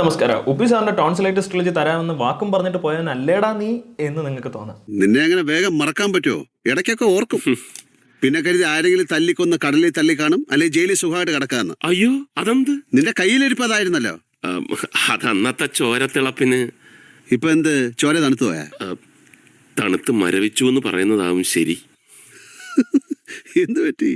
നമസ്കാരം. ഉപ്പി സാറിന്റെ tonsillitis trilogy തരാമെന്ന് വാക്കും പറഞ്ഞിട്ട് പോയവനല്ലേടാ നീ എന്ന് നിങ്ങൾക്ക് തോന്നാം. നിന്നെ അങ്ങനെ വേഗം മറക്കാൻ പറ്റുമോ? ഇടയ്ക്കൊക്കെ ഓർക്കും. പിന്നെ കരുതി ആരെങ്കിലും തല്ലിക്കൊന്ന് കടലിൽ തല്ലി കാണും, അല്ലെങ്കിൽ ജയിലിൽ സുഖമായിട്ട് കിടക്കാന്ന്. അയ്യോ അതെന്ത്? നിന്റെ കയ്യിലിരിപ്പതായിരുന്നല്ലോ. അതന്നത്തെ ചോരത്തിളപ്പിന്. ഇപ്പൊ എന്ത് ചോര തണുത്തു പോയാ? തണുത്ത് മരവിച്ചു എന്ന് പറയുന്നതാവും ശരി. എന്ത് പറ്റി?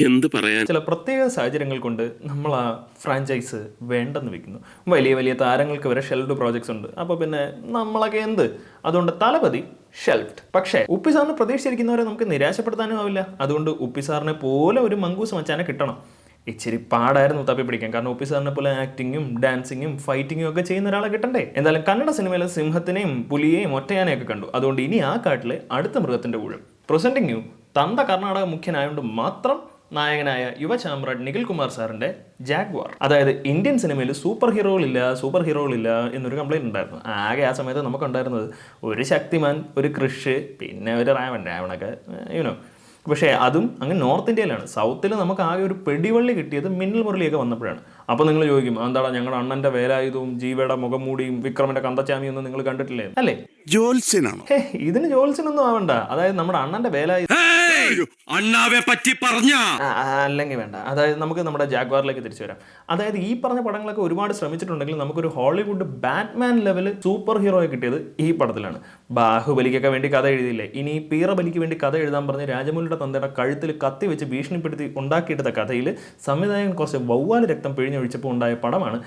എന്ത് പറയാൻ? ചില പ്രത്യേക സാഹചര്യങ്ങൾ കൊണ്ട് നമ്മൾ ആ ഫ്രാഞ്ചൈസ് വേണ്ടെന്ന് വെക്കുന്നു. വലിയ വലിയ താരങ്ങൾക്ക് വരെ ഷെൽഫ്ഡ് പ്രോജക്ട്സ് ഉണ്ട്. അപ്പോൾ പിന്നെ നമ്മളൊക്കെ എന്ത്? അതുകൊണ്ട് തലപതി ഷെൽഫ്ഡ്. പക്ഷേ ഉപ്പി സാറിന് പ്രതീക്ഷിച്ചിരിക്കുന്നവരെ നമുക്ക് നിരാശപ്പെടുത്താനും ആവില്ല. അതുകൊണ്ട് ഉപ്പി സാറിനെ പോലെ ഒരു മങ്കൂസ് മച്ചാനെ കിട്ടണം. ഇച്ചിരി പാടായിരുന്നു തപ്പി പിടിക്കാൻ. കാരണം ഒപ്പി സാറിനെ പോലെ ആക്ടിങ്ങും ഡാൻസിങ്ങും ഫൈറ്റിങ്ങും ഒക്കെ ചെയ്യുന്ന ഒരാളെ കിട്ടണ്ടേ. എന്തായാലും കന്നഡ സിനിമയിലെ സിംഹത്തിനെയും പുലിയെയും ഒറ്റയാനെയൊക്കെ കണ്ടു. അതുകൊണ്ട് ഇനി ആ കാട്ടിലെ അടുത്ത മൃഗത്തിന്റെ ഊഴം. പ്രസന്റിംഗ് യു തന്ത കർണാടക മുഖ്യനായതുകൊണ്ട് മാത്രം നായകനായ യുവ ചാമ്പ്രാൻ നിഖിൽ കുമാർ സാറിന്റെ ജാഗ്വാർ. അതായത് ഇന്ത്യൻ സിനിമയിൽ സൂപ്പർ ഹീറോകളില്ല എന്നൊരു കംപ്ലൈൻറ്റ് ഉണ്ടായിരുന്നു. ആകെ ആ സമയത്ത് നമുക്കുണ്ടായിരുന്നത് ഒരു ശക്തിമാൻ, ഒരു കൃഷ്, പിന്നെ ഒരു രാവണൊക്കെ യുനോ. പക്ഷേ അതും അങ്ങ് നോർത്ത് ഇന്ത്യയിലാണ്. സൗത്തിൽ നമുക്ക് ആകെ ഒരു പെടിവള്ളി കിട്ടിയത് മിന്നൽ മുരളിയൊക്കെ വന്നപ്പോഴാണ്. അപ്പോൾ നിങ്ങൾ ചോദിക്കും, എന്താണ് ഞങ്ങളുടെ അണ്ണൻ്റെ വേലായുധവും ജീവയുടെ മുഖംമൂടിയും വിക്രമിന്റെ കന്തച്ചാമിയും ഒന്നും നിങ്ങൾ കണ്ടിട്ടില്ലേ? അല്ലേ? ജോത്സ്യനാണോ? ഇതിന് ജോത്സ്യനൊന്നും ആവണ്ട. അതായത് നമ്മുടെ അണ്ണന്റെ വേലായുധം അണ്ണാവെ പറ്റി പറഞ്ഞ അല്ലെങ്കിൽ വേണ്ട. അതായത് നമുക്ക് നമ്മുടെ ജാഗ്വാറിലേക്ക് തിരിച്ചു വരാം. അതായത് ഈ പറഞ്ഞ പടങ്ങളൊക്കെ ഒരുപാട് ശ്രമിച്ചിട്ടുണ്ടെങ്കിൽ നമുക്കൊരു ഹോളിവുഡ് ബാറ്റ്മാൻ ലെവൽ സൂപ്പർ ഹീറോയെ കിട്ടിയത് ഈ പടത്തിലാണ്. ബാഹുബലിക്കൊക്കെ വേണ്ടി കഥ എഴുതിയില്ലേ? ഇനി പീറബലിക്ക് വേണ്ടി കഥ എഴുതാൻ പറഞ്ഞ് രാജമൗലിയുടെ തന്തയുടെ കഴുത്തിൽ കത്തി വെച്ച് ഭീഷണിപ്പെടുത്തി ഉണ്ടാക്കിയെടുത്ത കഥയിൽ സംവിധായകൻ കുറച്ച് വവ്വാല് രക്തം പിഴിഞ്ഞൊഴിച്ചപ്പോൾ ഉണ്ടായ പടമാണ്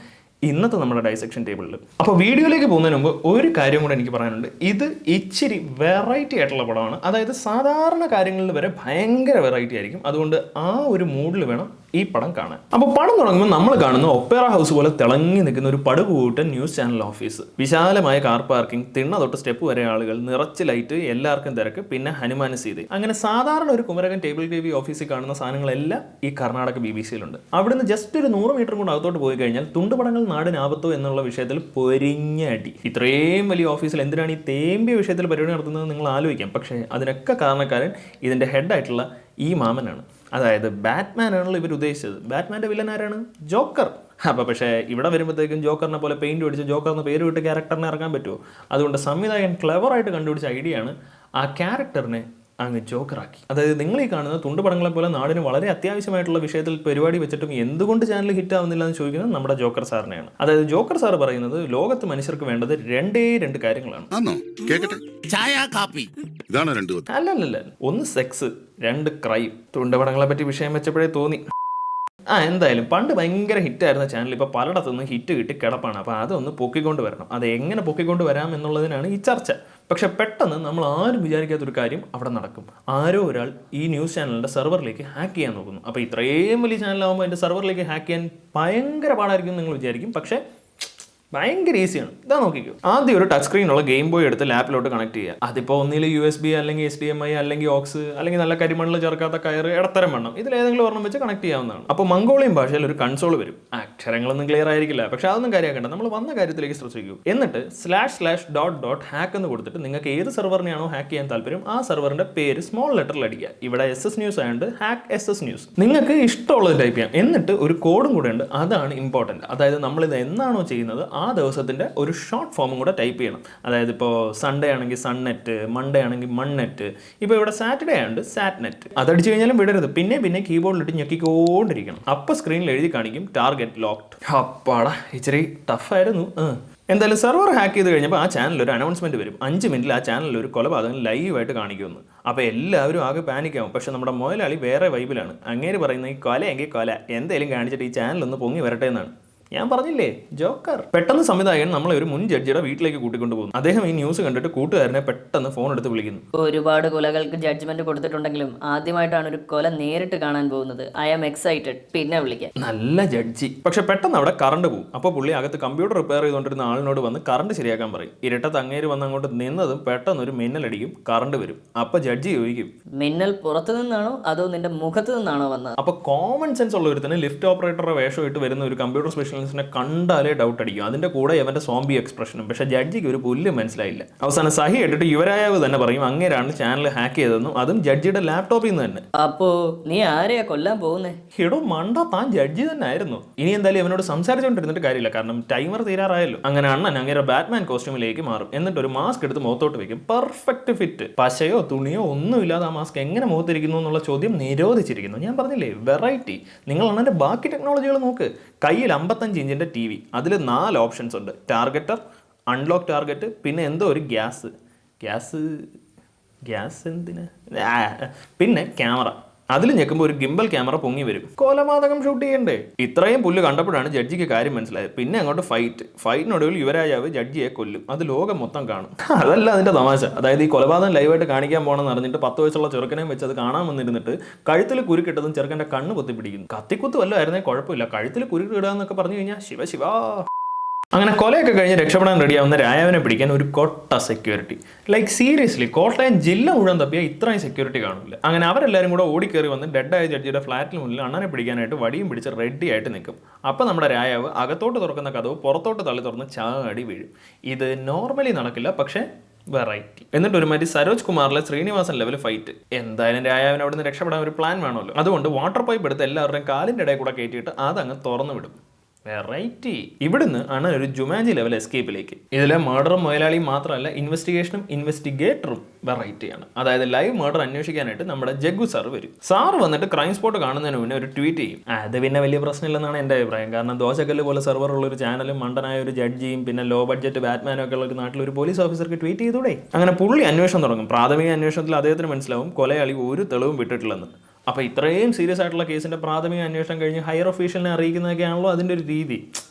ഇന്നത്തെ നമ്മുടെ ഡൈസെക്ഷൻ ടേബിളിൽ. അപ്പോൾ വീഡിയോയിലേക്ക് പോകുന്നതിന് മുമ്പ് ഒരു കാര്യം കൂടെ എനിക്ക് പറയാനുണ്ട്. ഇത് ഇച്ചിരി വെറൈറ്റി ആയിട്ടുള്ള പടമാണ്. അതായത് സാധാരണ കാര്യങ്ങളിൽ വരെ ഭയങ്കര വെറൈറ്റി ആയിരിക്കും. അതുകൊണ്ട് ആ ഒരു മൂഡിൽ വേണം ഈ പടം കാണാൻ. അപ്പോൾ പടം തുടങ്ങുമ്പോൾ നമ്മൾ കാണുന്ന ഒപ്പേറ ഹൗസ് പോലെ തിളങ്ങി നിൽക്കുന്ന ഒരു പടുകൂട്ടൻ ന്യൂസ് ചാനൽ ഓഫീസ്. വിശാലമായ കാർ പാർക്കിംഗ്, തിണ്ണ തൊട്ട് സ്റ്റെപ്പ് വരെ ആളുകൾ, നിറച്ച് ലൈറ്റ്, എല്ലാവർക്കും തിരക്ക്, പിന്നെ ഹനുമാൻ സീത. അങ്ങനെ സാധാരണ ഒരു കുമരകൻ ടേബിൾ ടി വി ഓഫീസിൽ കാണുന്ന സാധനങ്ങളെല്ലാം ഈ കർണാടക BBC-യിലുണ്ട്. അവിടുന്ന് ജസ്റ്റ് ഒരു 100 മീറ്റർ കൊണ്ട് അകത്തോട്ട് പോയി കഴിഞ്ഞാൽ തുണ്ടുപടങ്ങൾ നാടിനാപത്തോ എന്നുള്ള വിഷയത്തിൽ പൊരിഞ്ഞ അടി. ഇത്രയും വലിയ ഓഫീസിൽ എന്തിനാണ് ഈ തേമ്പിയ വിഷയത്തിൽ പരിപാടി നടത്തുന്നത് നിങ്ങൾ ആലോചിക്കാം. പക്ഷേ അതിനൊക്കെ കാരണക്കാരൻ ഇതിൻ്റെ ഹെഡായിട്ടുള്ള ഈ മാമനാണ്. അതായത് ബാറ്റ്മാൻ ആണല്ലോ ഇവർ ഉദ്ദേശിച്ചത്. ബാറ്റ്മാൻ്റെ വില്ലൻ ആരാണ്? ജോക്കർ. അപ്പോൾ പക്ഷേ ഇവിടെ വരുമ്പോഴത്തേക്കും ജോക്കറിനെ പോലെ പെയിൻറ്റ് അടിച്ച് ജോക്കറിന് പേര് വിട്ട് ക്യാരക്ടറിനെ ഇറക്കാൻ പറ്റുമോ? അതുകൊണ്ട് സംവിധായകൻ ക്ലെവറായിട്ട് കണ്ടുപിടിച്ച ഐഡിയയാണ് ആ ക്യാരക്ടറിനെ അങ്ങ് ജോക്കറാക്കി. അതായത് നിങ്ങൾ ഈ കാണുന്ന തുണ്ടുപടങ്ങളെ പോലെ നാടിന് വളരെ അത്യാവശ്യമായിട്ടുള്ള വിഷയത്തിൽ പരിപാടി വെച്ചിട്ടും എന്തുകൊണ്ട് ചാനൽ ഹിറ്റ് ആവുന്നില്ല എന്ന് ചോദിക്കുന്നത് നമ്മുടെ ജോക്കർ സാറിനെയാണ്. അതായത് ജോക്കർ സാർ പറയുന്നത് ലോകത്ത് മനുഷ്യർക്ക് വേണ്ടത് രണ്ട് കാര്യങ്ങളാണ്. ചായ കാപ്പി. ഇതാണോ രണ്ട്? അല്ലല്ല, ഒന്ന് സെക്സ്, 2 ക്രൈം. തുണ്ടുപടങ്ങളെ പറ്റി വിഷയം വെച്ചപ്പോഴേ തോന്നി. എന്തായാലും പണ്ട് ഭയങ്കര ഹിറ്റായിരുന്ന ചാനൽ ഇപ്പോൾ പലയിടത്തുനിന്ന് ഹിറ്റ് കിട്ടി കിടപ്പാണ്. അപ്പോൾ അതൊന്ന് പൊക്കിക്കൊണ്ട് വരണം. അത് എങ്ങനെ പൊക്കിക്കൊണ്ട് വരാം എന്നുള്ളതിനാണ് ഈ ചർച്ച. പക്ഷെ പെട്ടെന്ന് നമ്മൾ ആരും വിചാരിക്കാത്തൊരു കാര്യം അവിടെ നടക്കും. ആരോ ഒരാൾ ഈ ന്യൂസ് ചാനലിൻ്റെ സെർവറിലേക്ക് ഹാക്ക് ചെയ്യാൻ നോക്കുന്നു. അപ്പോൾ ഇത്രയും വലിയ ചാനലാകുമ്പോൾ അതിൻ്റെ സെർവറിലേക്ക് ഹാക്ക് ചെയ്യാൻ ഭയങ്കര പാടായിരിക്കും നിങ്ങൾ വിചാരിക്കും. പക്ഷേ ഭയങ്കര ഈസിയാണ്. ഇതാ നോക്കിക്കോ. ആദ്യം ഒരു ടച്ച് സ്ക്രീനുള്ള ഗെയിം ബോയ് എടുത്ത് ലാപ്പിലോട്ട് കണക്ട് ചെയ്യുക. അതിപ്പോൾ ഒന്നിൽ USB അല്ലെങ്കിൽ HDMI അല്ലെങ്കിൽ ഓക്സ് അല്ലെങ്കിൽ നല്ല കരിമണ്ണിൽ ചേർക്കാത്ത കയറ്, ഇടത്തരം വേണം. ഇതിലേതെങ്കിലും ഒരെണ്ണം വെച്ച് കണക്ട് ചെയ്യാവുന്നതാണ്. അപ്പോൾ മംഗോളിയൻ ഭാഷയിൽ ഒരു കൺസോൾ വരും. അക്ഷരങ്ങളൊന്നും ക്ലിയർ ആയിരിക്കില്ല, പക്ഷെ അതൊന്നും കാര്യമാക്കേണ്ട. നമ്മൾ വന്ന കാര്യത്തിലേക്ക് ശ്രദ്ധിക്കൂ. എന്നിട്ട് //.hack എന്ന് കൊടുത്തിട്ട് നിങ്ങൾക്ക് ഏത് സെർവറിനെയാണോ ഹാക്ക് ചെയ്യാൻ താല്പര്യം ആ സെർവറിന്റെ പേര് സ്മോൾ ലെറ്ററിൽ അടിക്കുക. ഇവിടെ SS ന്യൂസ് ആയതുകൊണ്ട് ഹാക്ക് SS ന്യൂസ്. നിങ്ങൾക്ക് ഇഷ്ടമുള്ളത് ടൈപ്പ് ചെയ്യാം. എന്നിട്ട് ഒരു കോഡും കൂടെ ഉണ്ട്, അതാണ് ഇമ്പോർട്ടൻറ്റ്. അതായത് നമ്മളിത് എന്നാണോ ചെയ്യുന്നത് ആ ദിവസത്തിൻ്റെ ഒരു ഷോർട്ട് ഫോമും കൂടെ ടൈപ്പ് ചെയ്യണം. അതായത് ഇപ്പോൾ സൺഡേ ആണെങ്കിൽ സൺനെറ്റ്, മൺഡേ ആണെങ്കിൽ മൺനെറ്റ്, ഇപ്പോൾ ഇവിടെ സാറ്റർഡേ ആയതുകൊണ്ട് സാറ്റ്നെറ്റ്. അതടിച്ചു കഴിഞ്ഞാലും വിടരുത്. പിന്നെ കീബോർഡിലിട്ട് ഞെക്കിക്കൊണ്ടിരിക്കണം. അപ്പോൾ സ്ക്രീനിൽ എഴുതി കാണിക്കും ടാർഗറ്റ് ലോക്ക്ഡ്. അപ്പാടാ, ഇച്ചിരി ടഫായിരുന്നു. എന്തായാലും സെർവർ ഹാക്ക് ചെയ്ത് കഴിഞ്ഞപ്പോൾ ആ ചാനലിൽ ഒരു അനൗൺസ്മെൻറ്റ് വരും. 5 മിനിറ്റിൽ ആ ചാനലിൽ ഒരു കൊലപാതകം ലൈവായിട്ട് കാണിക്കുമെന്ന്. അപ്പോൾ എല്ലാവരും ആകെ പാനിക്കാവും. പക്ഷേ നമ്മുടെ മുതലാളി വേറെ വൈബിലാണ്. അങ്ങേര് പറയുന്ന ഈ കൊലയെങ്കിൽ കൊല എന്തെങ്കിലും കാണിച്ചിട്ട് ഈ ചാനലൊന്ന് പൊങ്ങി വരട്ടെ എന്നാണ്. ഞാൻ പറഞ്ഞില്ലേ, ജോക്കർ. പെട്ടെന്ന് സംവിധായകൻ നമ്മളെ ഒരു മുൻ ജഡ്ജിയുടെ വീട്ടിലേക്ക് കൂട്ടിക്കൊണ്ടു പോകുന്നു. അദ്ദേഹം ഈ ന്യൂസ് കണ്ടിട്ട് കൂട്ടുകാരനെ പെട്ടെന്ന് ഫോൺ എടുത്ത് വിളിക്കുന്നു. ഒരുപാട് കൊലകൾക്ക് ജഡ്ജ്മെന്റ് കൊടുത്തിട്ടുണ്ടെങ്കിലും ആദ്യമായിട്ടാണ് ഒരു കൊല നേരിട്ട് കാണാൻ പോകുന്നത്. I am excited. പിന്നെ വിളിക്കാം. നല്ല ജഡ്ജി. പക്ഷെ പെട്ടെന്ന് അവിടെ കറണ്ട് പോകും. അപ്പോൾ പുള്ളി അകത്ത് കമ്പ്യൂട്ടർ റിപ്പയർ ചെയ്തുകൊണ്ടിരുന്ന ആളിനോട് വന്ന് കറണ്ട് ശരിയാക്കാൻ പറയും. ഇരട്ടത്ത് അങ്ങേര് വന്ന് അങ്ങോട്ട് നിന്നതും പെട്ടെന്ന് ഒരു മിന്നലടിക്കും, കറണ്ട് വരും. അപ്പോൾ ജഡ്ജി ചോദിക്കും, മിന്നൽ പുറത്തു നിന്നാണോ അതോ നിന്റെ മുഖത്ത് നിന്നാണോ വന്നത്? അപ്പോൾ കോമൺ സെൻസ് ഉള്ള ഒരുത്തന്നെ ലിഫ്റ്റ് ഓപ്പറേറ്ററുടെ വേഷം ഇട്ട് വരുന്ന ഒരു കമ്പ്യൂട്ടർ സ്പെഷ്യൽ പ്രൊഫഷണൽസിനെ കണ്ടാലേ ഡൗട്ട് അടിക്കും. അതിൻ്റെ കൂടെ ഇവൻ്റെ സോംബി എക്സ്പ്രഷനും. പക്ഷേ ജഡ്ജിക്ക് ഒരു പുല്ല് മനസ്സിലായില്ല. അവസാനം സഹി ഇട്ടിട്ട് യുവരാജാവ് തന്നെ പറയും അങ്ങേരാണ് ചാനൽ ഹാക്ക് ചെയ്തതെന്നും, അതും ജഡ്ജിയുടെ ലാപ്ടോപ്പിൽ നിന്ന് തന്നെ. അപ്പോ നീ ആരെയാ കൊല്ലാൻ പോകുന്നേ? എടോ മണ്ട, താൻ ജഡ്ജി തന്നെ ആയിരുന്നു. ഇനി എന്തായാലും അവനോട് സംസാരിച്ചുകൊണ്ടിരുന്നിട്ട് കാര്യമില്ല, കാരണം ടൈമർ തീരാറായല്ലോ. അങ്ങനെ അണ്ണൻ അങ്ങനെ ബാറ്റ്മാൻ കോസ്റ്റ്യൂമിലേക്ക് മാറും. എന്നിട്ട് ഒരു മാസ്ക് എടുത്ത് മുഖത്തോട്ട് വെക്കും. Perfect fit. പശയോ തുണിയോ ഒന്നുമില്ലാതെ ആ മാസ്ക് എങ്ങനെ മുഖത്തിരിക്കുന്നു എന്നുള്ള ചോദ്യം നിരോധിച്ചിരിക്കുന്നു. ഞാൻ പറഞ്ഞില്ലേ, വെറൈറ്റി. നിങ്ങൾ അണ്ണൻ്റെ ബാക്കി ടെക്നോളജികൾ നോക്ക്. കയ്യിൽ 55 ഇഞ്ചിൻ്റെ TV, അതിൽ 4 ഓപ്ഷൻസ് ഉണ്ട്. ടാർഗറ്റർ, അൺലോക്ക് ടാർഗറ്റ്, പിന്നെ എന്തോ ഒരു ഗ്യാസ് എന്തിന്, പിന്നെ ക്യാമറ. അതിൽ ഞെക്കുമ്പോൾ ഒരു ഗിംബൽ ക്യാമറ പൊങ്ങി വരും. കൊലപാതകം ഷൂട്ട് ചെയ്യണ്ടേ? ഇത്രയും പുല്ല് കണ്ടപ്പോഴാണ് ജഡ്ജിക്ക് കാര്യം മനസ്സിലായത്. പിന്നെ അങ്ങോട്ട് ഫൈറ്റിനൊടുവിൽ യുവരാജാവ് ജഡ്ജിയെ കൊല്ലും. അത് ലോകം മൊത്തം കാണും. അതല്ല അതിൻ്റെ തമാശ. അതായത് ഈ കൊലപാതകം ലൈവായിട്ട് കാണിക്കാൻ പോകണമെന്ന് അറിഞ്ഞിട്ട് 10 വയസ്സുള്ള ചെറുക്കനെയും വെച്ച് അത് കാണാൻ വന്നിരുന്നിട്ട് കഴുത്തിൽ കുരുക്കിട്ടതും ചെറുക്കൻ്റെ കണ്ണ് പൊത്തിപ്പിടിക്കുന്നു. കത്തിക്കുത്ത് വല്ലതും ആയിരുന്നേ കുഴപ്പമില്ല, കഴുത്തിൽ കുരുക്കിടുക എന്നൊക്കെ പറഞ്ഞു കഴിഞ്ഞാൽ ശിവ. അങ്ങനെ കൊലയൊക്കെ കഴിഞ്ഞ് രക്ഷപ്പെടാൻ റെഡിയാവുന്ന രായാവിനെ പിടിക്കാൻ ഒരു കൊട്ട സെക്യൂരിറ്റി. ലൈക്ക് സീരിയസ്ലി, കോട്ടയം ജില്ല മുഴുവൻ തപ്പിയാൽ ഇത്രയും സെക്യൂരിറ്റി കാണില്ല. അങ്ങനെ അവരെല്ലാവരും കൂടെ ഓടിക്കേറി വന്ന് ഡെഡായ ജഡ്ജിയുടെ ഫ്ലാറ്റിന് മുന്നിൽ അണ്ണനെ പിടിക്കാനായിട്ട് വടിയും പിടിച്ച് റെഡി ആയിട്ട് നിൽക്കും. അപ്പോൾ നമ്മുടെ രായാവ് അകത്തോട്ട് തുറക്കുന്ന കഥവ് പുറത്തോട്ട് തള്ളി തുറന്ന് ചാടി വീഴും. ഇത് നോർമലി നടക്കില്ല, പക്ഷേ വെറൈറ്റി. എന്നിട്ട് ഒരുമാതിരി സരോജ് കുമാറിലെ ശ്രീനിവാസൻ ലെവൽ ഫൈറ്റ്. എന്തായാലും രായാവിന് അവിടെ നിന്ന് രക്ഷപ്പെടാൻ ഒരു പ്ലാൻ വേണമല്ലോ. അതുകൊണ്ട് വാട്ടർ പൈപ്പ് എടുത്ത് എല്ലാവരുടെയും കാലിൻ്റെ ഇടയിൽ കൂടെ കയറ്റിയിട്ട് അതങ്ങ് തുറന്നു വിടും. വെറൈറ്റി. ഇവിടുന്ന് ആണ് ഒരു ജുമാൻജി ലെവൽ എസ്കേപ്പിലേക്ക്. ഇതിലെ മർഡറും മുതലാളിയും മാത്രമല്ല, ഇൻവെസ്റ്റിഗേഷനും ഇൻവെസ്റ്റിഗേറ്ററും വെറൈറ്റിയാണ്. അതായത് ലൈവ് മർഡർ അന്വേഷിക്കാനായിട്ട് നമ്മുടെ ജഗ്ഗു സാർ വരും. സാർ വന്നിട്ട് ക്രൈം സ്പോട്ട് കാണുന്നതിന് മുന്നേ ഒരു ട്വീറ്റ് ചെയ്യും. അത് പിന്നെ വലിയ പ്രശ്നമില്ലെന്നാണ് എൻ്റെ അഭിപ്രായം. കാരണം ദോശക്കല്ല് പോലെ സെർവർ ഉള്ള ഒരു ചാനലും മണ്ടനായ ഒരു ജഡ്ജിയും പിന്നെ ലോ ബഡ്ജറ്റ് ബാറ്റ്മാനും ഒക്കെ ഉള്ള ഒരു നാട്ടിൽ ഒരു പോലീസ് ഓഫീസർക്ക് ട്വീറ്റ് ചെയ്തൂടെ? അങ്ങനെ പുള്ളി അന്വേഷണം തുടങ്ങും. പ്രാഥമിക അന്വേഷണത്തിൽ അദ്ദേഹത്തിന് മനസ്സിലാവും കൊലയാളി ഒരു തെളിവും വിട്ടിട്ടില്ലെന്ന്. അപ്പോൾ ഇത്രയും സീരിയസ് ആയിട്ടുള്ള കേസിൻ്റെ പ്രാഥമിക അന്വേഷണം കഴിഞ്ഞ് ഹയർ ഒഫീഷ്യലിനെ അറിയിക്കുന്നതൊക്കെയാണല്ലോ അതിൻ്റെ ഒരു രീതി.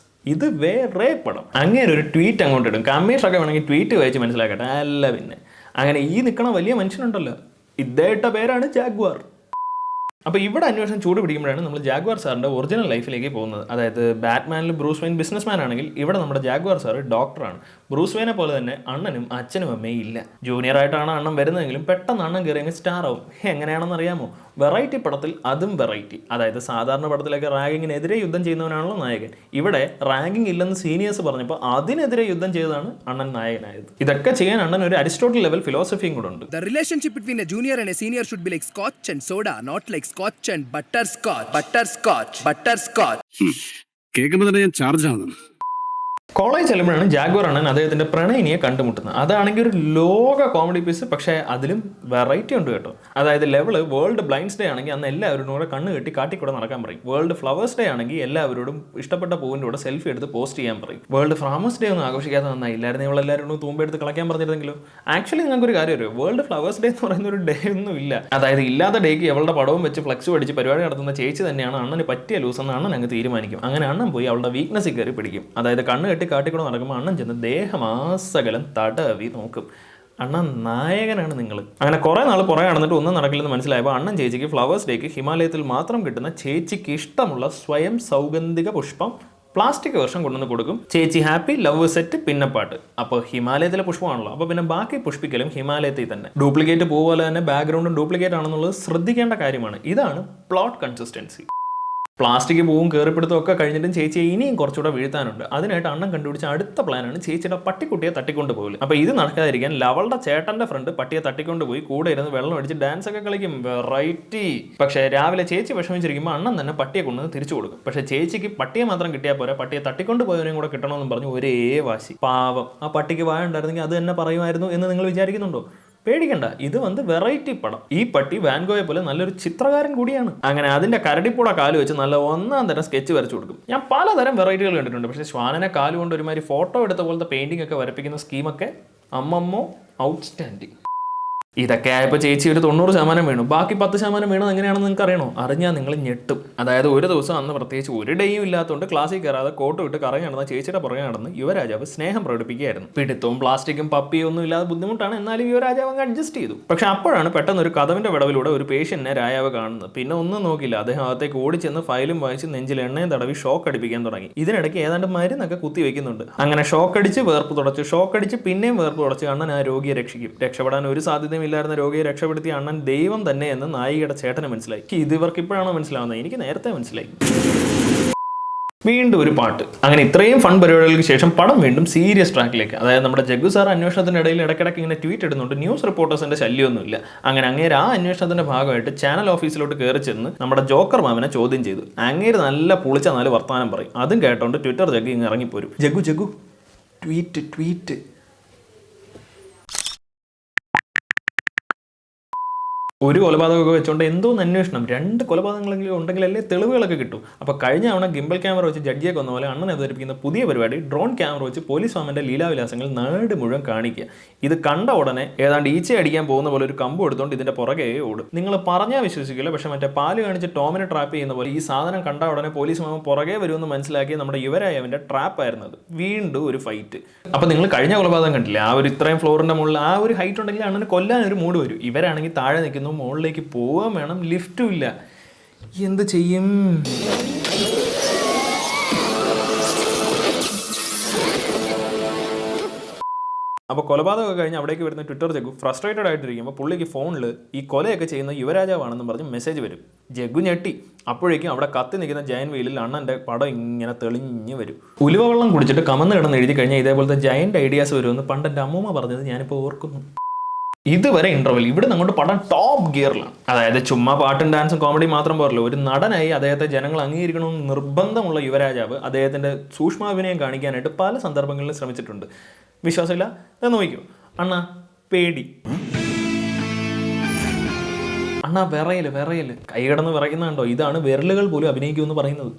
ഇത് വേറെ പടം. അങ്ങനെ ഒരു ട്വീറ്റ് അങ്ങോട്ട് ഇടും. കമ്മീഷനൊക്കെ വേണമെങ്കിൽ ട്വീറ്റ് വായിച്ച് മനസ്സിലാക്കട്ടെ. അല്ല പിന്നെ അങ്ങനെ ഈ നിൽക്കണ വലിയ മനുഷ്യനുണ്ടല്ലോ, ഇദ്ദേഹത്തെ പേരാണ് ജാഗ്വാർ. അപ്പോൾ ഇവിടെ അന്വേഷണം ചൂട് പിടിക്കുമ്പോഴാണ് നമ്മൾ ജാഗ്വാർ സാറിൻ്റെ ഒറിജിനൽ ലൈഫിലേക്ക് പോകുന്നത്. അതായത് ബാറ്റ്മാനിൽ ബ്രൂസ് വെയിൻ ബിസിനസ്മാൻ ആണെങ്കിൽ ഇവിടെ നമ്മുടെ ജാഗ്വാർ സാർ ഡോക്ടറാണ്. ബ്രൂസ് വെയിനെ പോലെ തന്നെ അണ്ണനും അച്ഛനും അമ്മയും ഇല്ല. ജൂനിയർ ആയിട്ടാണ് അണ്ണൻ വരുന്നതെങ്കിലും പെട്ടെന്ന് അണ്ണൻ കയറിയെങ്കിൽ സ്റ്റാർ ആവും. എങ്ങനെയാണെന്ന് അറിയാമോ? വെറൈറ്റി പടത്തിൽ അതും വെറൈറ്റി. അതായത് സാധാരണ പടത്തിലൊക്കെ റാഗിങ്ങിനെതിരെ യുദ്ധം ചെയ്യുന്നവനാണല്ലോ നായകൻ. ഇവിടെ റാഗിങ് ഇല്ലെന്ന് സീനിയേഴ്സ് പറഞ്ഞപ്പോൾ അതിനെതിരെ യുദ്ധം ചെയ്തതാണ് അണ്ണൻ നായകനായത്. ഇതൊക്കെ ചെയ്യാൻ അണ്ണൻ ഒരു അരിസ്റ്റോട്ടിൽ ലെവൽ ഫിലോസഫിയും കൂടെ ഉണ്ട്. The relationship between a junior and a senior should be like scotch and soda, not like scotch and butterscotch. കേൾക്കുമ്പോൾ തന്നെ ഞാൻ ചാർജ് ആവുന്നു. കോളേജ് ചെല്ലുമ്പോഴാണ് ജാഗ്വാർ അണ്ണൻ അദ്ദേഹത്തിൻ്റെ പ്രണയിനിയെ കണ്ടുമുട്ടുന്നത്. അതാണെങ്കിൽ ഒരു ലോക കോമഡി പീസ്. പക്ഷേ അതിലും വെറൈറ്റി ഉണ്ട് കേട്ടോ. അതായത് ലെവല് വേൾഡ് ബ്ലൈൻഡ്സ് ഡേ ആണെങ്കിൽ അന്ന് എല്ലാവരോടും കൂടെ കണ്ണ് കെട്ടി കാട്ടിക്കൂടെ നടക്കാൻ പറയും. വേൾഡ് ഫ്ലവേഴ്സ് ഡേ ആണെങ്കിൽ എല്ലാവരോടും ഇഷ്ടപ്പെട്ട പൂവിൻ്റെ കൂടെ സെൽഫി എടുത്ത് പോസ്റ്റ് ചെയ്യാൻ പറയും. വേൾഡ് ഫ്ലവേഴ്സ് ഡേ ഒന്നും ആഘോഷിക്കാതെ നന്നായില്ലായിരുന്നു. ഇവളെല്ലാവരും തൂമ്പെടുത്ത് കളയ്ക്കാൻ പറഞ്ഞിരുന്നെങ്കിലും ആക്ച്വലി നിങ്ങൾക്കൊരു കാര്യം അറിയോ? വേൾഡ് ഫ്ലവേഴ്സ് ഡേ എന്ന് പറയുന്ന ഒരു ഡേ ഒന്നും ഇല്ല. അതായത് ഇല്ലാത്ത ഡേക്ക് അവളുടെ പടവും വെച്ച് ഫ്ലെക്സ് അടിച്ച് പരിപാടി നടത്തുന്ന ചേച്ചി തന്നെയാണ് അണ്ണന് പറ്റിയ ലൂസ് എന്ന് അണ്ണൻ അങ്ങ് തീരുമാനിക്കും. അങ്ങനെ അണ്ണൻ പോയി അവളുടെ വീക്ക്നെസ്സിൽ കയറി പിടിക്കും. അതായത് കണ്ണ് കാട്ടിക്കൂടെ നടക്കുമ്പോൾ അണ്ണൻ ചെന്ന് ദേഹമാസകലം തടവി നോക്കും. അണ്ണൻ നായകനാണ് നിങ്ങൾ. അങ്ങനെ കുറേ നാൾ പുറകെ നടന്നിട്ട് ഒന്നും നടക്കില്ലെന്ന് മനസ്സിലായപ്പോൾ അണ്ണൻ ചേച്ചിക്ക് ഫ്ലവേഴ്സ് ഡേക്ക് ഹിമാലയത്തിൽ മാത്രം കിട്ടുന്ന ചേച്ചിക്ക് ഇഷ്ടമുള്ള സ്വയം സൗഗന്ധിക പുഷ്പം പ്ലാസ്റ്റിക് വെർഷൻ കൊണ്ടുവന്ന് കൊടുക്കും. ചേച്ചി ഹാപ്പി, ലവ് സെറ്റ്, പിന്നെ പാട്ട്. അപ്പോൾ ഹിമാലയത്തിലെ പുഷ്പമാണല്ലോ, അപ്പോൾ പിന്നെ ബാക്കി പുഷ്പിക്കലും ഹിമാലയത്തിൽ തന്നെ. ഡ്യൂപ്ലിക്കേറ്റ് പൂ പോലെ തന്നെ ബാക്ക്ഗ്രൗണ്ടും ഡ്യൂപ്ലിക്കേറ്റ് ആണെന്നുള്ളത് ശ്രദ്ധിക്കേണ്ട കാര്യമാണ്. ഇതാണ് പ്ലോട്ട് കൺസിസ്റ്റൻസി. പ്ലാസ്റ്റിക് പൂവും കയറിപ്പിടുത്തം ഒക്കെ കഴിഞ്ഞിട്ടും ചേച്ചിയെ ഇനിയും കുറച്ചുകൂടെ വീഴ്ത്താനുണ്ട്. അതിനായിട്ട് അണ്ണൻ കണ്ടുപിടിച്ച അടുത്ത പ്ലാനാണ് ചേച്ചിയുടെ പട്ടിക്കുട്ടിയെ തട്ടിക്കൊണ്ട് പോകല്. അപ്പോൾ ഇത് നടക്കാതിരിക്കാൻ ലവളുടെ ചേട്ടൻ്റെ ഫ്രണ്ട് പട്ടിയെ തട്ടിക്കൊണ്ട് പോയി കൂടെ ഇരുന്ന് വെള്ളം അടിച്ച് ഡാൻസ് ഒക്കെ കളിക്കും. വെറൈറ്റി. പക്ഷേ രാവിലെ ചേച്ചി വിഷമിച്ചിരിക്കുമ്പോൾ അണ്ണൻ തന്നെ പട്ടിയെ കൊണ്ടുവന്ന് തിരിച്ചു കൊടുക്കും. പക്ഷേ ചേച്ചിക്ക് പട്ടിയെ മാത്രം കിട്ടിയാൽ പോരാ, പട്ടിയെ തട്ടിക്കൊണ്ട് പോയവനെയും കൂടെ കിട്ടണമെന്ന് പറഞ്ഞു ഒരേ വാശി. പാവം, ആ പട്ടിക്ക് വായ ഉണ്ടായിരുന്നെങ്കിൽ അത് തന്നെ പറയുമായിരുന്നു എന്ന് നിങ്ങൾ വിചാരിക്കുന്നുണ്ടോ? പേടിക്കണ്ട, ഇത് വെറൈറ്റി പടം. ഈ പട്ടി വാൻഗോയെ പോലെ നല്ലൊരു ചിത്രകാരൻ കൂടിയാണ്. അങ്ങനെ അതിന്റെ കരടിപ്പൂട കാല് വെച്ച് നല്ല ഒന്നാം തരം സ്കെച്ച് വരച്ചു കൊടുക്കും. ഞാൻ പലതരം വെറൈറ്റികൾ കണ്ടിട്ടുണ്ട്. പക്ഷേ ശ്വാനനെ കാലുകൊണ്ട് ഒരുമാതിരി ഫോട്ടോ എടുത്ത പോലത്തെ പെയിന്റിംഗ് ഒക്കെ വരപ്പിക്കുന്ന സ്കീമൊക്കെ അമ്മമ്മോ ഔട്ട്സ്റ്റാൻഡിങ്. ഇതൊക്കെ ആയപ്പോൾ ചേച്ചി ഒരു 90% വീണു. ബാക്കി 10% വീണത് എങ്ങനെയാണെന്ന് നിങ്ങൾക്ക് അറിയണോ? അറിഞ്ഞാൽ നിങ്ങൾ ഞെട്ടും. അതായത് ഒരു ദിവസം അന്ന് പ്രത്യേകിച്ച് ഒരു ഡേയും ഇല്ലാത്തതുകൊണ്ട് ക്ലാസ്സിൽ കയറാതെ കോട്ട് വിട്ട് കറങ്ങി നടന്ന ചേച്ചിയുടെ പുറകെ നടന്ന് യുവരാജാവ് സ്നേഹം പ്രകടിപ്പിക്കുകയായിരുന്നു. പിടുത്തവും പ്ലാസ്റ്റിക്കും പപ്പിയും ഒന്നും ഇല്ലാതെ ബുദ്ധിമുട്ടാണ്. എന്നാലും യുവരാജാവ് അങ്ങ് അഡ്ജസ്റ്റ് ചെയ്തു. പക്ഷെ അപ്പോഴാണ് പെട്ടെന്ന് ഒരു കഥവിന്റെ വിടവിലൂടെ ഒരു പേഷ്യന്റിനെ രാജാവ് കാണുന്നത്. പിന്നെ ഒന്നും നോക്കില്ല, അദ്ദേഹം അകത്തേക്ക് ഓടിച്ചെന്ന് ഫയലും വായിച്ച് നെഞ്ചിൽ എണ്ണയും തടവി ഷോക്ക് അടിപ്പിക്കാൻ തുടങ്ങി. ഇതിനിടയ്ക്ക് ഏതാണ്ട് മരുന്നൊക്കെ കുത്തി വെക്കുന്നുണ്ട്. അങ്ങനെ ഷോക്ക് അടിച്ച് വേർപ്പ് തുടച്ച്, ഷോക്ക് അടിച്ച് പിന്നെയും വേർപ്പ് തുടച്ച് അണ്ണൻ ആ രോഗിയെ രക്ഷിക്കും. രക്ഷപ്പെടാൻ ഒരു സാധ്യതയും ഇല്ലായിരുന്ന രോഗിയെ രക്ഷപ്പെടുത്തിയ അണ്ണൻ ദൈവം തന്നെ എന്ന് നായികയുടെ ചേട്ടന് മനസ്സിലായി. ഇത് ഇവർക്ക് ഇപ്പോഴാണോ മനസ്സിലാവുന്നത്? എനിക്ക് നേരത്തെ മനസ്സിലായി. വീണ്ടും ഒരു പാട്ട്. അങ്ങനെ ഇത്രയും ഫൺ പരിപാടികൾക്ക് ശേഷം പടം വീണ്ടും സീരിയസ് ട്രാക്കിലേക്ക്. അതായത് നമ്മുടെ ജഗ്ഗു സാർ അന്വേഷണത്തിനിടയിൽ ഇടയ്ക്കിടയ്ക്ക് ഇങ്ങനെ ട്വീറ്റ് ഇടുന്നുണ്ട്, ന്യൂസ് റിപ്പോർട്ടേഴ്സിന്റെ ശല്യമൊന്നുമില്ല. അങ്ങനെ അങ്ങേര് ആ അന്വേഷണത്തിന്റെ ഭാഗമായിട്ട് ചാനൽ ഓഫീസിലോട്ട് കയറി ചെന്ന് നമ്മുടെ ജോക്കർ മാമിനെ ചോദ്യം ചെയ്തു. അങ്ങേര് നല്ല പുളിച്ച 4 വർത്തമാനം പറയും. അതും കേട്ടോണ്ട് ട്വിറ്റർ ജഗ്ഗു ഇങ്ങ് ഇറങ്ങിപ്പോരും. ജഗ്ഗു ട്വീറ്റ് ഒരു കൊലപാതകമൊക്കെ വെച്ചുകൊണ്ട് എന്തോന്ന് അന്വേഷണം, 2 കൊലപാതകങ്ങളെങ്കിലും ഉണ്ടെങ്കിലല്ലേ തെളിവുകളൊക്കെ കിട്ടും. അപ്പോൾ കഴിഞ്ഞ തവണ ഗിംബൽ ക്യാമറ വെച്ച് ജഡ്ജിയെ കൊന്ന പോലെ അണ്ണൻ അവതരിപ്പിക്കുന്ന പുതിയ പരിപാടി ഡ്രോൺ ക്യാമറ വെച്ച് പോലീസ് ഫാമിൻ്റെ ലീലാവിലാസങ്ങൾ നാട് മുഴുവൻ കാണിക്കുക. ഇത് കണ്ട ഉടനെ ഏതാണ്ട് ഈച്ച അടിക്കാൻ പോകുന്ന പോലെ ഒരു കമ്പ് എടുത്തുകൊണ്ട് ഇതിൻ്റെ പുറകെ ഓടും. നിങ്ങൾ പറഞ്ഞാൽ വിശ്വസിക്കില്ല, പക്ഷേ മറ്റേ പാല് കാണിച്ച് ടോമിനെ ട്രാപ്പ് ചെയ്യുന്ന പോലെ ഈ സാധനം കണ്ട ഉടനെ പോലീസ് മാമ പുറകെ വരുമെന്ന് മനസ്സിലാക്കി നമ്മുടെ യുവരായവൻ്റെ ട്രാപ്പായിരുന്നു അത്. വീണ്ടും ഒരു ഫൈറ്റ്. അപ്പോൾ നിങ്ങൾ കഴിഞ്ഞ കൊലപാതകം കണ്ടില്ല, ആ ഒരു ഇത്രയും ഫ്ലോറിൻ്റെ മുകളിൽ ആ ഒരു ഹൈറ്റ് ഉണ്ടെങ്കിൽ അണ്ണന് കൊല്ലാൻ ഒരു മൂഡ് വരും. ഇവരാണെങ്കിൽ താഴെ നിൽക്കുന്നു, മുകളിലേക്ക് പോകാൻ വേണം, ലിഫ്റ്റും ഇല്ല. എന്ത് ചെയ്യും? അപ്പോൾ കൊലപാതകമൊക്കെ കഴിഞ്ഞ് അവിടേക്ക് വരുന്ന ട്വിറ്റർ ജഗ്ഗു ഫ്രസ്ട്രേറ്റഡ് ആയിട്ടിരിക്കുമ്പോൾ പുള്ളിക്ക് ഫോണിൽ ഈ കൊലയൊക്കെ ചെയ്യുന്ന യുവരാജാവാണെന്ന് പറഞ്ഞ് മെസ്സേജ് വരും. ജഗ്ഗു ഞെട്ടി. അപ്പോഴേക്കും അവിടെ കത്തി നിൽക്കുന്ന ജയൻ വെയിലിൽ അണ്ണൻ്റെ പടം ഇങ്ങനെ തെളിഞ്ഞ് വരും. ഉലുവ വെള്ളം കുടിച്ചിട്ട് കമന്ന് കിടന്ന് എഴുതി കഴിഞ്ഞാൽ ഇതേപോലത്തെ ജയൻ്റ് ഐഡിയാസ് വരുമെന്ന് പണ്ട് എൻ്റെ അമ്മൂമ്മ പറഞ്ഞത് ഞാനിപ്പോൾ ഓർക്കുന്നു. ഇതുവരെ ഇന്റർവെൽ ഇവിടെ അങ്ങോട്ട് പടം ടോപ്പ് ഗിയറിലാണ്. അതായത് ചുമ്മാ പാട്ടും ഡാൻസും കോമഡി മാത്രം പോരല്ലോ, ഒരു നടനായി അദ്ദേഹത്തെ ജനങ്ങൾ അംഗീകരിക്കണമെന്ന് നിർബന്ധമുള്ള യുവരാജാവ് അദ്ദേഹത്തിൻ്റെ സൂക്ഷ്മാഭിനയം കാണിക്കാനായിട്ട് പല സന്ദർഭങ്ങളിലും ശ്രമിച്ചിട്ടുണ്ട്. വിശ്വാസമില്ല? എന്ന് നോക്കൂ. അണ്ണ പേടി, അണ്ണ വിറയല് കൈ കിടന്ന് വിറയ്ക്കുന്നുണ്ടോ? ഇതാണ് വിരലുകൾ പോലും അഭിനയിക്കുമെന്ന് പറയുന്നത്.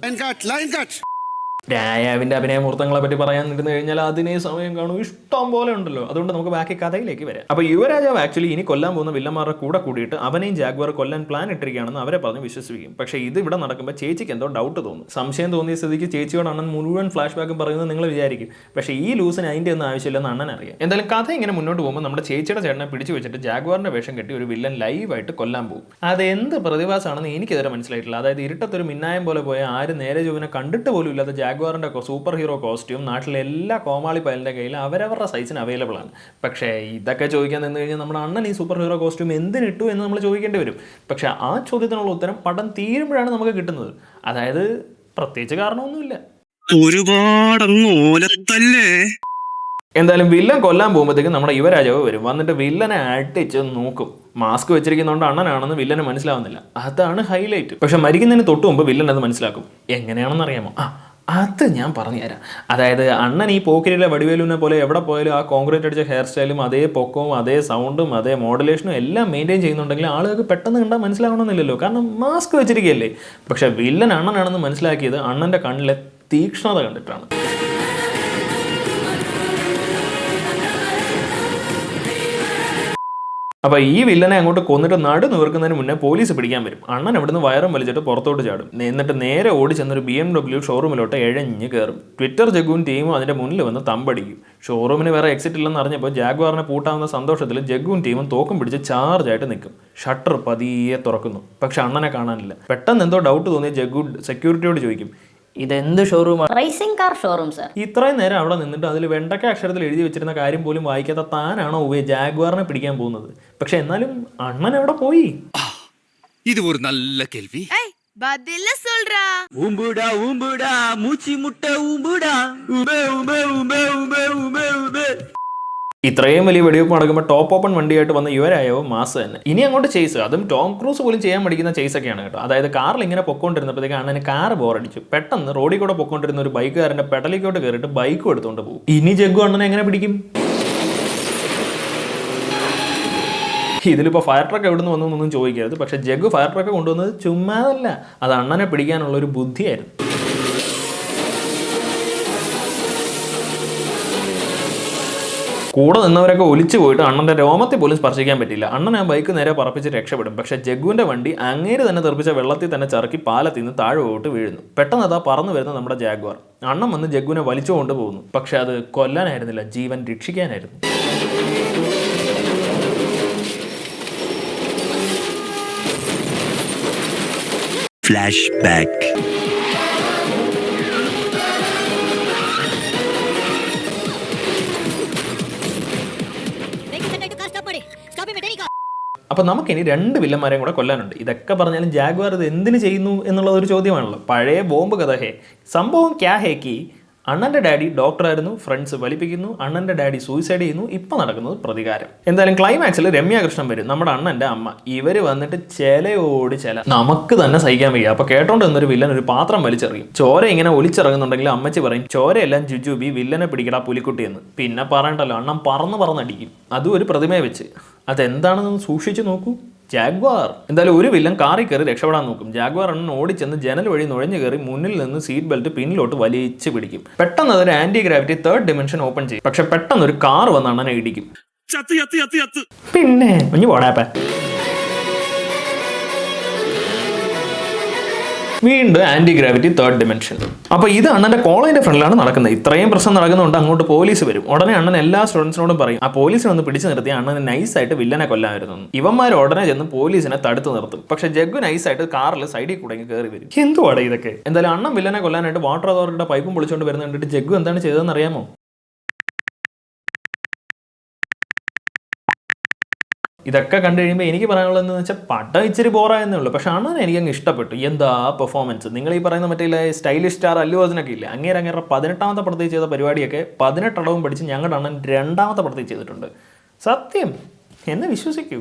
രായാവിൻ്റെ അഭിനയമുഹൂർത്തങ്ങളെ പറ്റി പറയാൻ ഇരുന്ന് കഴിഞ്ഞാൽ അതിനേ സമയം കാണും, ഇഷ്ടം പോലെ ഉണ്ടല്ലോ. അതുകൊണ്ട് നമുക്ക് ബാക്കി കഥയിലേക്ക് വരാം. അപ്പോൾ യുവരാജാവ് ആക്ച്വലി ഇനി കൊല്ലാൻ പോകുന്ന വില്ലന്മാരുടെ കൂടെ കൂടിയിട്ട് അവനെയും ജാഗ്വർ കൊല്ലാൻ പ്ലാൻ ഇട്ടിരിക്കുകയാണെന്ന് അവരെ പറഞ്ഞ് വിശ്വസിപ്പിക്കും. പക്ഷേ ഇത് ഇവിടെ നടക്കുമ്പോൾ ചേച്ചിക്ക് എന്തോ ഡൗട്ട് തോന്നും. സംശയം തോന്നിയ സ്ഥിതിക്ക് ചേച്ചിയോട് അണ്ണൻ മുഴുവൻ ഫ്ലാഷ് ബാക്കും പറയുന്നത് നിങ്ങൾ വിചാരിക്കും. പക്ഷേ ഈ ലൂസിന് അതിൻ്റെ ഒന്നും ആവശ്യമില്ലെന്ന് അണ്ണൻ അറിയാം. എന്തായാലും കഥ ഇങ്ങനെ മുന്നോട്ട് പോകുമ്പോൾ നമ്മുടെ ചേച്ചിയുടെ ചേട്ടനെ പിടിച്ചു വെച്ചിട്ട് ജാഗ്വാറിൻ്റെ വേഷം കെട്ടി ഒരു വില്ലൻ ലൈവായിട്ട് കൊല്ലാൻ പോകും. അതെന്ത് പ്രതിഭാസമാണെന്ന് എനിക്കിതുവരെ മനസ്സിലായിട്ടില്ല. അതായത് ഇരുട്ടത്തൊരു മിന്നായം പോലെ പോയ ആരും നേരെ ചൊവ്വനെ കണ്ടിട്ട് പോലും ഇല്ലാത്ത ജാഗ്വാറിൻ്റെ സൂപ്പർ ഹീറോ കോസ്റ്റ്യൂം നാട്ടിലെ എല്ലാ കോമാളി പയലിൻ്റെ കയ്യിൽ അവരവരുടെ സൈസിന് അവൈലബിൾ ആണ്. പക്ഷേ ഇതൊക്കെ ചോദിക്കാൻ നിന്ന് കഴിഞ്ഞാൽ നമ്മുടെ അണ്ണൻ ഈ സൂപ്പർ ഹീറോ കോസ്റ്റ്യൂം എന്തിനിട്ടു എന്ന് നമ്മൾ ചോദിക്കേണ്ടി വരും. പക്ഷേ ആ ചോദ്യത്തിനുള്ള ഉത്തരം പടം തീരുമ്പോഴാണ് നമുക്ക് കിട്ടുന്നത്. അതായത് പ്രത്യേകിച്ച് കാരണമൊന്നുമില്ല. എന്തായാലും വില്ലൻ കൊല്ലാൻ പോകുമ്പോഴത്തേക്കും നമ്മുടെ യുവരാജാവ് വരും. വന്നിട്ട് വില്ലനെ അടിച്ച് നോക്കും. മാസ്ക് വെച്ചിരിക്കുന്നതുകൊണ്ട് അണ്ണനാണെന്ന് വില്ലന് മനസ്സിലാവുന്നില്ല. അതാണ് ഹൈലൈറ്റ്. പക്ഷെ മരിക്കുന്നതിന് തൊട്ട് മുമ്പ് വില്ലൻ അത് മനസ്സിലാക്കും. എങ്ങനെയാണെന്ന് അറിയാമോ? അത് ഞാൻ പറഞ്ഞുതരാം. അതായത് അണ്ണൻ ഈ പോക്കിരിയിലെ വടിവേലുവിനെ പോലെ എവിടെ പോയാലും ആ കോൺക്രീറ്റ് അടിച്ച ഹെയർ സ്റ്റൈലും അതേ പൊക്കവും അതേ സൗണ്ടും അതേ മോഡുലേഷനും എല്ലാം മെയിൻറ്റെയിൻ ചെയ്യുന്നുണ്ടെങ്കിൽ ആളുകൾക്ക് പെട്ടെന്ന് കണ്ടാൽ മനസ്സിലാവണമെന്നില്ലല്ലോ, കാരണം മാസ്ക് വെച്ചിരിക്കുകയല്ലേ. പക്ഷേ വില്ലൻ അണ്ണനാണെന്ന് മനസ്സിലാക്കിയത് അണ്ണൻ്റെ കണ്ണിലെ തീക്ഷ്ണത കണ്ടിട്ടാണ്. അപ്പോൾ ഈ വില്ലനെ അങ്ങോട്ട് കൊന്നിട്ട് നടു നിവർക്കുന്നതിന് മുന്നേ പോലീസ് പിടിക്കാൻ വരും. അണ്ണൻ അവിടുന്ന് വയറും വലിച്ചിട്ട് പുറത്തോട്ട് ചാടും. എന്നിട്ട് നേരെ ഓടി ചെന്നൊരു BMW ഷോറൂമിലോട്ട് എഴഞ്ഞ് കയറും. ട്വിറ്റർ ജഗ്ഗുവും ടീമും അതിൻ്റെ മുന്നിൽ വന്ന് തമ്പടിക്കും. ഷോറൂമിന് വേറെ എക്സിറ്റ് ഇല്ലെന്ന് അറിഞ്ഞപ്പോൾ ജാഗ്വാറിനെ പൂട്ടാവുന്ന സന്തോഷത്തിൽ ജഗ്ഗുവും ടീമും തോക്കും പിടിച്ച് ചാർജായിട്ട് നിൽക്കും. ഷട്ടർ പതിയെ തുറക്കുന്നു. പക്ഷെ അണ്ണനെ കാണാനില്ല. പെട്ടെന്ന് എന്തോ ഡൗട്ട് തോന്നിയ ജഗ്ഗു സെക്യൂരിറ്റിയോട് ചോദിക്കും, ഇതെന്ത് ഷോറൂമാണ്? Racing car showroom sir. ഇത്രയും നേരം അവിടെ നിന്നിട്ട് അതിൽ വെണ്ടക്ക അക്ഷരത്തിൽ എഴുതി വെച്ചിരുന്ന കാര്യം പോലും വായിക്കാത്ത താനാണോ ജാഗ്വാറിനെ പിടിക്കാൻ പോകുന്നത്? പക്ഷെ എന്നാലും അണ്ണൻ എവിടെ പോയി? ഇത് ഒരു നല്ല കേൾവി. பதில்ல சொல்றா. ஊம்புடா ஊம்புடா மூச்சி முட்டை ஊம்புடா உபே உபே உபே உபே உபே உபே. ഇത്രയും വലിയ വെടിവെപ്പ് നടക്കുമ്പോൾ ടോപ്പ് ഓപ്പൺ വണ്ടിയായിട്ട് വന്ന യുവരായോ മാസ് തന്നെ. ഇനി അങ്ങോട്ട് ചേസ്, അതും ടോം ക്രൂസ് പോലും ചെയ്യാൻ പഠിക്കുന്ന ചേസൊക്കെയാണ് കേട്ടോ. അതായത് കാറിൽ ഇങ്ങനെ പൊക്കോണ്ടിരുന്നപ്പോഴത്തേക്ക് അണ്ണന് കാർ ബോറടിച്ചു. പെട്ടെന്ന് റോഡിൽ കൂടെ പൊക്കോണ്ടിരുന്ന ഒരു ബൈക്കുകാരൻ്റെ പെടലിക്കോട്ട് കയറിയിട്ട് ബൈക്കും എടുത്തുകൊണ്ട് പോകും. ഇനി ജഗ്ഗു അണ്ണനെ എങ്ങനെ പിടിക്കും? ഇതിലിപ്പോൾ ഫയർ ട്രക്ക് എവിടെ നിന്ന് വന്നു എന്നൊന്നും ചോദിക്കരുത്. പക്ഷേ ജഗ്ഗു ഫയർ ട്രക്ക് കൊണ്ടുവന്നത് ചുമ്മാതല്ല, അത് അണ്ണനെ പിടിക്കാനുള്ളൊരു ബുദ്ധിയായിരുന്നു. കൂടെ നിന്നവരൊക്കെ ഒലിച്ചു പോയിട്ട് അണ്ണൻ്റെ രോമത്തിൽ പോലും സ്പർശിക്കാൻ പറ്റില്ല. അണ്ണൻ ആ ബൈക്ക് നേരെ പറപ്പിച്ച് രക്ഷപ്പെടും. പക്ഷേ ജഗ്ഗുവിൻ്റെ വണ്ടി അങ്ങേര് തന്നെ തെറിപ്പിച്ച വെള്ളത്തിൽ തന്നെ ചറുക്കി പാലത്തിൽ നിന്ന് താഴോട്ട് വീഴുന്നു. പെട്ടെന്ന് അതാ പറന്നു വരുന്ന നമ്മുടെ ജാഗ്വാർ. അണ്ണൻ വന്ന് ജഗ്ഗുവിനെ വലിച്ചുകൊണ്ട് പോകുന്നു. പക്ഷെ അത് കൊല്ലാനായിരുന്നില്ല, ജീവൻ രക്ഷിക്കാനായിരുന്നു. Flash back. അപ്പോൾ നമുക്കിനി 2 വില്ലന്മാരെയും കൂടെ കൊല്ലാനുണ്ട്. ഇതൊക്കെ പറഞ്ഞാലും ജാഗ്വാർ ഇത് എന്തിനു ചെയ്യുന്നു എന്നുള്ളതൊരു ചോദ്യമാണല്ലോ. പഴയ ബോംബ് കഥ ഹേ. സംഭവം ക്യാ ഹേ കി അണ്ണൻ്റെ ഡാഡി ഡോക്ടറായിരുന്നു, ഫ്രണ്ട്സ് വലിപ്പിക്കുന്നു, അണ്ണൻ്റെ ഡാഡി സൂയിസൈഡ് ചെയ്യുന്നു, ഇപ്പം നടക്കുന്നത് പ്രതികാരം. എന്തായാലും ക്ലൈമാക്സിൽ രമ്യ കൃഷ്ണൻ വരും, നമ്മുടെ അണ്ണൻ്റെ അമ്മ. ഇവർ വന്നിട്ട് ചിലയോട് ചില നമുക്ക് തന്നെ സഹിക്കാൻ വയ്യ. അപ്പോൾ കേട്ടോണ്ട് നിന്നൊരു വില്ലൻ ഒരു പാത്രം വലിച്ചെറിയും. ചോര ഇങ്ങനെ ഒലിച്ചിറങ്ങുന്നുണ്ടെങ്കിൽ അമ്മച്ചി പറയും ചോരയെല്ലാം ജുജുബി, വില്ലനെ പിടിക്കടാ പുലിക്കുട്ടി എന്ന്. പിന്നെ പറയണ്ടല്ലോ, അണ്ണൻ പറന്നടിക്കും, അതും ഒരു പ്രതിമയെ വെച്ച്. അതെന്താണെന്ന് സൂക്ഷിച്ചു നോക്കൂ. ജാഗ്വാർ. എന്തായാലും ഒരു വില്ലൻ കാറിൽ കയറി രക്ഷപ്പെടാൻ നോക്കും. ജാഗ്വാർ അണ്ണൻ ഓടിച്ചെന്ന് ജനൽ വഴി നുഴഞ്ഞു കയറി മുന്നിൽ നിന്ന് സീറ്റ് ബെൽറ്റ് പിന്നിലോട്ട് വലിച്ചു പിടിക്കും. പെട്ടെന്ന് അതൊരു anti gravity 3rd dimension open ചെയ്യും. പക്ഷെ പെട്ടെന്ന് ഒരു കാർ വന്ന് അണ്ണനെ ഇടിക്കും. പിന്നെ കുഞ്ഞു പോടാപ്പ. വീണ്ടും ആന്റി ഗ്രാവിറ്റി 3rd ഡിമെൻഷൻ. അപ്പോൾ ഇത് അണ്ണൻ്റെ കോളേജിന്റെ ഫ്രണ്ടിലാണ് നടക്കുന്നത്. ഇത്രയും പ്രശ്നം നടക്കുന്നുണ്ട്, അങ്ങോട്ട് പോലീസ് വരും. ഉടനെ അണ്ണൻ എല്ലാ സ്റ്റുഡൻസിനോടും പറയും ആ പോലീസിനെ ഒന്ന് പിടിച്ചു നിർത്തി അണ്ണന് നൈസായിട്ട് വില്ലനെ കൊല്ലാമായിരുന്നു. ഇവന്മാർ ഉടനെ ചെന്ന് പോലീസിനെ തടുത്ത് നിർത്തും. പക്ഷെ ജഗ്ഗു നൈസായിട്ട് കാറിൽ സൈഡിൽ കൂടെ കയറി വരും. എന്തുവാടെ ഇതൊക്കെ? എന്തായാലും അണ്ണൻ വില്ലനെ കൊല്ലാനായിട്ട് വാട്ടർ അതോറിറ്റിയുടെ പൈപ്പും പൊളിച്ചുകൊണ്ട് വരുന്ന കണ്ടിട്ട് ജഗ്ഗു എന്താണ് ചെയ്തതെന്ന് അറിയാമോ? ഇതൊക്കെ കണ്ടു കഴിയുമ്പോൾ എനിക്ക് പറയാനുള്ളതെന്ന് വെച്ചാൽ പടം ഇച്ചിരി ബോറായെന്നേ ഉള്ളൂ. പക്ഷെ അണ്ണനെ എനിക്കങ്ങ് ഇഷ്ടപ്പെട്ടു. എന്താ പെർഫോമൻസ്! നിങ്ങൾ ഈ പറയുന്ന മറ്റേ സ്റ്റൈലിഷ് സ്റ്റാർ അല്ലു അർജുനൊക്കെ ഇല്ലേ, അങ്ങേരെ 18ാമത്തെ പടത്തിൽ ചെയ്ത പരിപാടിയൊക്കെ 18 അടവും പഠിച്ച് ഞങ്ങളുടെ അണ്ണൻ 2ാമത്തെ പടത്തിൽ ചെയ്തിട്ടുണ്ട്. സത്യം, എന്നെ വിശ്വസിക്കൂ.